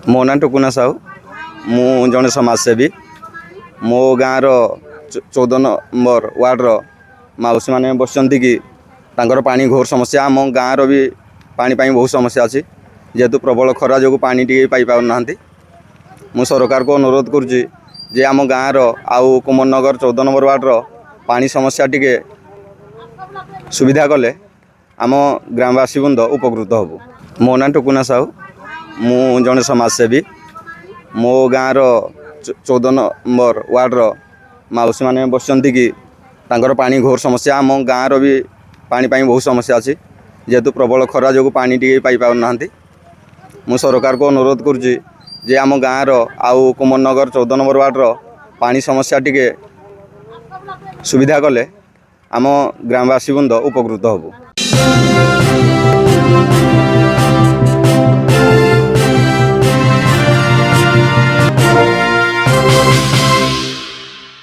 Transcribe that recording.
मो ना टुकुना साहू मु जड़े समाजसेवी मो गाँव 14 नंबर वार्डर मौसी मैंने बस कि पानी घोर समस्या आम गाँव भी पानी बहुत समस्या अच्छी जेहेतु प्रबल खरा जो पानी टी पाई पाना मु सरकार को अनुरोध करुँचे आम गाँव आउ कुमन नगर 14 नंबर वार्डर पानी समस्या टी सुविधा कले आम ग्रामवासी बृंद उपकृत हबू। मो ना टुकुना साहू मु जड़े समाजसेवी मो गाँव 14 नंबर वार्डर मौसी मैंने बस कि पानी घोर समस्या आम गाँव भी पानी बहुत समस्या अच्छी जेहेतु प्रबल खरा जो पानी टी पाई पाना मु सरकार को अनुरोध करुँचे आम गाँव आउ कुमन नगर 14 नंबर वार्डर पानी समस्या टी सुविधा कले आम ग्रामवासी बृंद उपकृत हबू।